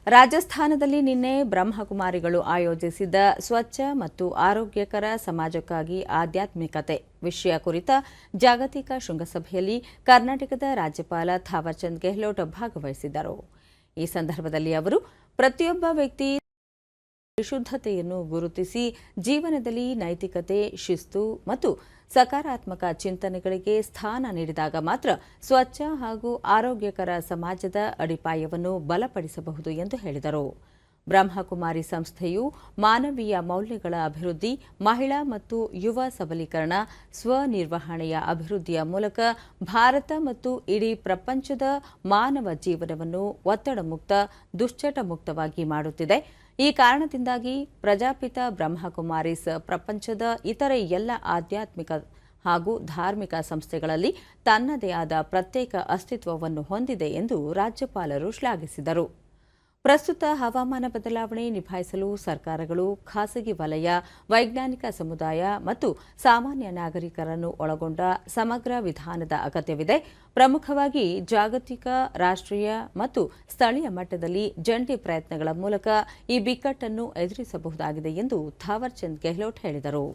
ರಾಜಸ್ಥಾನದಲ್ಲಿ ನಿನ್ನೆ ಬ್ರಹ್ಮಕುಮಾರಿಗಳು ಆಯೋಜಿಸಿದ್ದ ಸ್ವಚ್ಛ ಮತ್ತು ಆರೋಗ್ಯಕರ ಸಮಾಜಕ್ಕಾಗಿ ಆಧ್ಯಾತ್ಮಿಕತೆ ವಿಷಯ ಕುರಿತ ಜಾಗತಿಕ ಶೃಂಗಸಭೆಯಲ್ಲಿ ಕರ್ನಾಟಕದ ರಾಜ್ಯಪಾಲ ಥಾವರ್ಚಂದ್ ಗೆಹ್ಲೋಟ್ ಭಾಗವಹಿಸಿದ್ದರು. ಈ ಸಂದರ್ಭದಲ್ಲಿ ಅವರು ಪ್ರತಿಯೊಬ್ಬ ವ್ಯಕ್ತಿ ಪರಿಶುದ್ಧತೆಯನ್ನು ಗುರುತಿಸಿ ಜೀವನದಲ್ಲಿ ನೈತಿಕತೆ, ಶಿಸ್ತು ಮತ್ತು ಸಕಾರಾತ್ಮಕ ಚಿಂತನೆಗಳಿಗೆ ಸ್ಥಾನ ನೀಡಿದಾಗ ಮಾತ್ರ ಸ್ವಚ್ಛ ಹಾಗೂ ಆರೋಗ್ಯಕರ ಸಮಾಜದ ಅಡಿಪಾಯವನ್ನು ಬಲಪಡಿಸಬಹುದು ಎಂದು ಹೇಳಿದರು. ಬ್ರಹ್ಮಕುಮಾರಿ ಸಂಸ್ಥೆಯು ಮಾನವೀಯ ಮೌಲ್ಯಗಳ ಅಭಿವೃದ್ಧಿ, ಮಹಿಳಾ ಮತ್ತು ಯುವ ಸಬಲೀಕರಣ, ಸ್ವನಿರ್ವಹಣೆಯ ಅಭಿವೃದ್ಧಿಯ ಮೂಲಕ ಭಾರತ ಮತ್ತು ಇಡೀ ಪ್ರಪಂಚದ ಮಾನವ ಜೀವನವನ್ನು ಒತ್ತಡ ಮುಕ್ತ, ದುಶ್ಚಟ ಮುಕ್ತವಾಗಿ ಮಾಡುತ್ತಿದೆ. ಈ ಕಾರಣದಿಂದಾಗಿ ಪ್ರಜಾಪಿತ ಬ್ರಹ್ಮಕುಮಾರೀಸ್ ಪ್ರಪಂಚದ ಇತರೆ ಎಲ್ಲ ಆಧ್ಯಾತ್ಮಿಕ ಹಾಗೂ ಧಾರ್ಮಿಕ ಸಂಸ್ಥೆಗಳಲ್ಲಿ ತನ್ನದೇ ಆದ ಪ್ರತ್ಯೇಕ ಅಸ್ತಿತ್ವವನ್ನು ಹೊಂದಿದೆ ಎಂದು ರಾಜ್ಯಪಾಲರು ಶ್ಲಾಘಿಸಿದರು. ಪ್ರಸ್ತುತ ಹವಾಮಾನ ಬದಲಾವಣೆ ನಿಭಾಯಿಸಲು ಸರ್ಕಾರಗಳು, ಖಾಸಗಿ ವಲಯ, ವೈಜ್ಞಾನಿಕ ಸಮುದಾಯ ಮತ್ತು ಸಾಮಾನ್ಯ ನಾಗರಿಕರನ್ನು ಒಳಗೊಂಡ ಸಮಗ್ರ ವಿಧಾನದ ಅಗತ್ಯವಿದೆ. ಪ್ರಮುಖವಾಗಿ ಜಾಗತಿಕ, ರಾಷ್ಟ್ರೀಯ ಮತ್ತು ಸ್ಥಳೀಯ ಮಟ್ಟದಲ್ಲಿ ಜಂಟಿ ಪ್ರಯತ್ನಗಳ ಮೂಲಕ ಈ ಬಿಕ್ಕಟ್ಟನ್ನು ಎದುರಿಸಬಹುದಾಗಿದೆ ಎಂದು ಥಾವರ್ಚಂದ್ ಗೆಹ್ಲೋಟ್ ಹೇಳಿದರು.